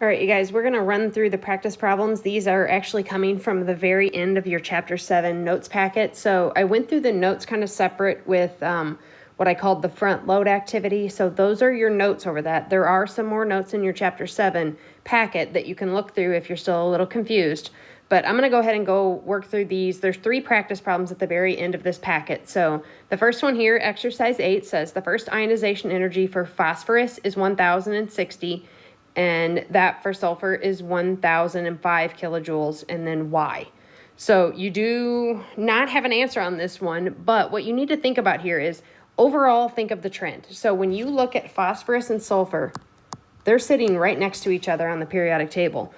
All right, you guys, we're going to run through the practice problems. These are actually coming from the very end of your Chapter 7 notes packet. So I went through the notes kind of separate with what I called the front load activity. So those are your notes over that. There are some more notes in your Chapter 7 packet that you can look through if you're still a little confused. But I'm going to go ahead and go work through these. There's 3 practice problems at the very end of this packet. So the first one here, exercise 8, says the first ionization energy for phosphorus is 1,060. And that for sulfur is 1,005 kilojoules, and then Y. So you do not have an answer on this one, but what you need to think about here is overall think of the trend. So when you look at phosphorus and sulfur, they're sitting right next to each other on the periodic table.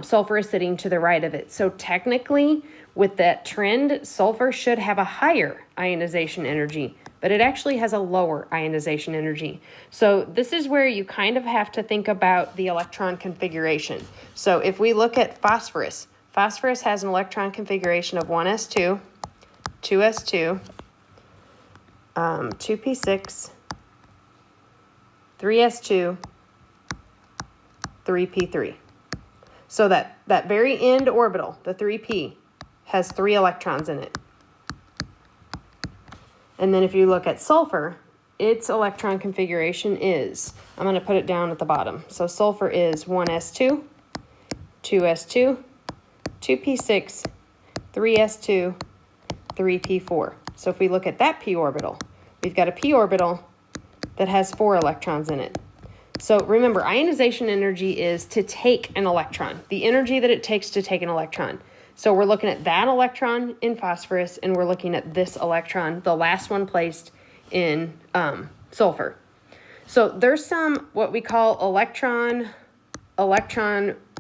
Sulfur is sitting to the right of it. So technically, with that trend, sulfur should have a higher ionization energy, but it actually has a lower ionization energy. So this is where you kind of have to think about the electron configuration. So if we look at phosphorus, phosphorus has an electron configuration of 1s2, 2s2, 2p6, 3s2, 3p3. So that very end orbital, the 3p, has 3 electrons in it. And then if you look at sulfur, its electron configuration is, I'm going to put it down at the bottom. So sulfur is 1s2, 2s2, 2p6, 3s2, 3p4. So if we look at that p orbital, we've got a p orbital that has 4 electrons in it. So remember, ionization energy is to take an electron, the energy that it takes to take an electron. So we're looking at that electron in phosphorus, and we're looking at this electron, the last one placed in sulfur. So there's some what we call electron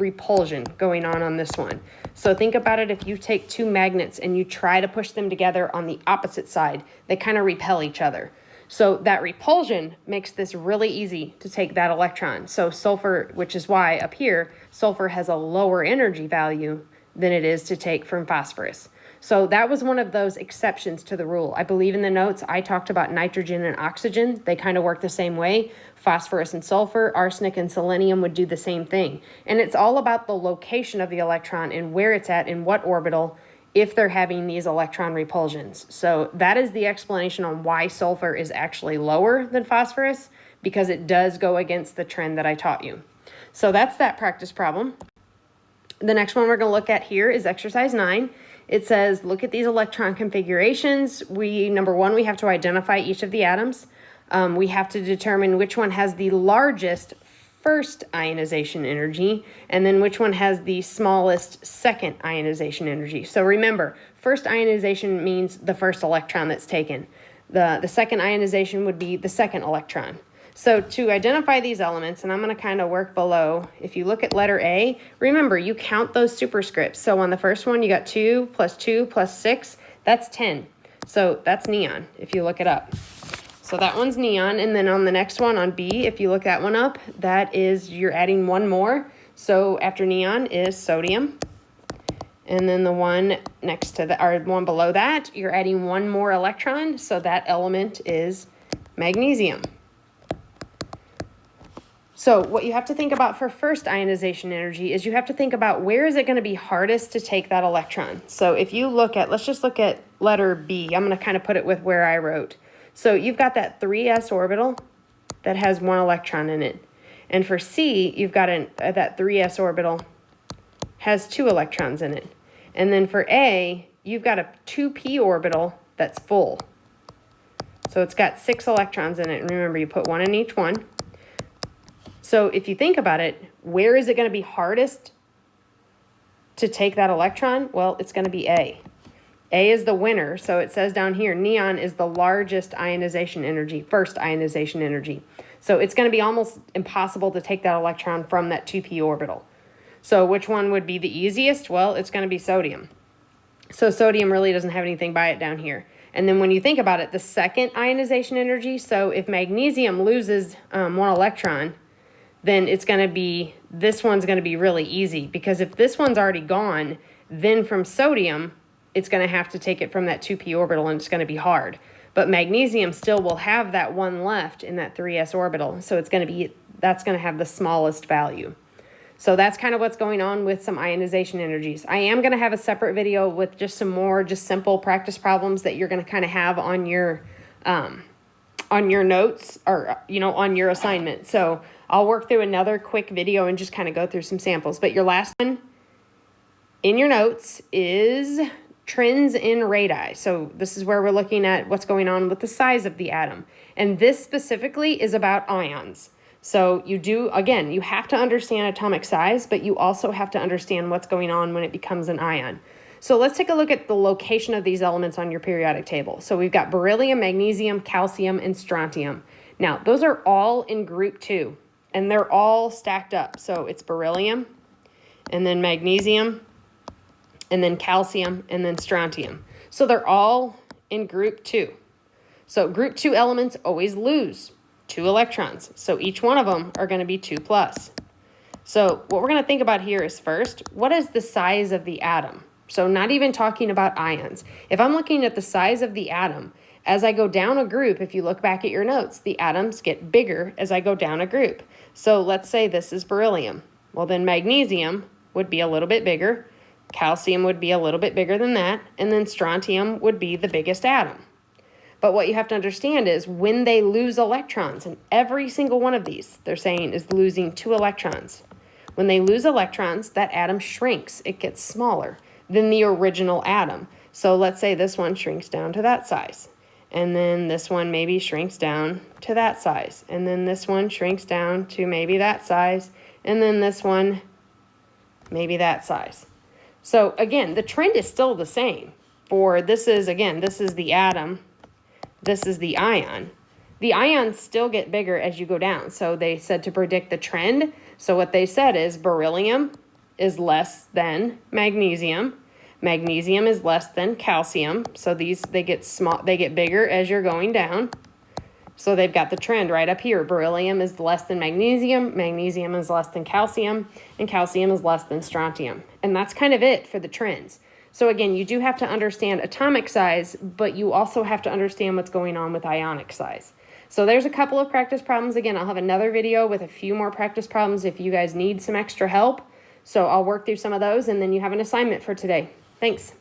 repulsion going on this one. So think about it, if you take 2 magnets and you try to push them together on the opposite side, they kind of repel each other. So that repulsion makes this really easy to take that electron. So sulfur, which is why up here, sulfur has a lower energy value than it is to take from phosphorus. So that was one of those exceptions to the rule. I believe in the notes I talked about nitrogen and oxygen. They kind of work the same way. Phosphorus and sulfur, arsenic and selenium would do the same thing. And it's all about the location of the electron and where it's at in what orbital if they're having these electron repulsions. So that is the explanation on why sulfur is actually lower than phosphorus, because it does go against the trend that I taught you. So that's that practice problem. The next one we're going to look at here is exercise 9. It says, look at these electron configurations. Number 1, we have to identify each of the atoms. We have to determine which one has the largest first ionization energy, and then which one has the smallest second ionization energy. So remember, first ionization means the first electron that's taken. The second ionization would be the second electron. So to identify these elements, and I'm going to kind of work below, if you look at letter A, remember you count those superscripts. So on the first one, you got 2 plus 6, that's 10. So that's neon, if you look it up. So that one's neon, and then on the next one, on B, if you look that one up, that is, you're adding one more. So after neon is sodium. And then the one next to the, or one below that, you're adding one more electron. So that element is magnesium. So what you have to think about for first ionization energy is you have to think about where is it going to be hardest to take that electron. So if you look at, let's just look at letter B. I'm going to kind of put it with where I wrote. So you've got that 3s orbital that has 1 electron in it. And for C, you've got that 3s orbital has 2 electrons in it. And then for A, you've got a 2p orbital that's full. So it's got 6 electrons in it. And remember, you put 1 in each one. So if you think about it, where is it going to be hardest to take that electron? Well, it's going to be A. A is the winner, so it says down here, neon is the largest ionization energy, first ionization energy. So it's going to be almost impossible to take that electron from that 2p orbital. So which one would be the easiest? Well, it's going to be sodium. So sodium really doesn't have anything by it down here. And then when you think about it, the second ionization energy, so if magnesium loses 1 electron, then it's going to be, this one's going to be really easy, because if this one's already gone, then from sodium, it's going to have to take it from that 2p orbital, and it's going to be hard. But magnesium still will have that 1 left in that 3s orbital, so it's going to be, that's going to have the smallest value. So that's kind of what's going on with some ionization energies. I am going to have a separate video with just some more just simple practice problems that you're going to kind of have on your notes, or, you know, on your assignment. So I'll work through another quick video and just kind of go through some samples. But your last one in your notes is trends in radii. So this is where we're looking at what's going on with the size of the atom. And this specifically is about ions. So you do, again, you have to understand atomic size, but you also have to understand what's going on when it becomes an ion. So let's take a look at the location of these elements on your periodic table. So we've got beryllium, magnesium, calcium, and strontium. Now, those are all in group 2, and they're all stacked up. So it's beryllium, and then magnesium, and then calcium, and then strontium. So they're all in group 2. So group 2 elements always lose 2 electrons. So each one of them are going to be 2+. So what we're going to think about here is first, what is the size of the atom? So not even talking about ions. If I'm looking at the size of the atom, as I go down a group, if you look back at your notes, the atoms get bigger as I go down a group. So let's say this is beryllium. Well, then magnesium would be a little bit bigger. Calcium would be a little bit bigger than that. And then strontium would be the biggest atom. But what you have to understand is when they lose electrons, and every single one of these, they're saying, is losing 2 electrons. When they lose electrons, that atom shrinks. It gets smaller than the original atom. So let's say this one shrinks down to that size. And then this one maybe shrinks down to that size. And then this one shrinks down to maybe that size. And then this one, maybe that size. So again, the trend is still the same. For this is the atom. This is the ion. The ions still get bigger as you go down. So they said to predict the trend. So what they said is beryllium is less than magnesium. Magnesium is less than calcium. So they get bigger as you're going down. So they've got the trend right up here. Beryllium is less than magnesium. Magnesium is less than calcium. And calcium is less than strontium. And that's kind of it for the trends. So again, you do have to understand atomic size, but you also have to understand what's going on with ionic size. So there's a couple of practice problems. Again, I'll have another video with a few more practice problems if you guys need some extra help. So I'll work through some of those, and then you have an assignment for today. Thanks.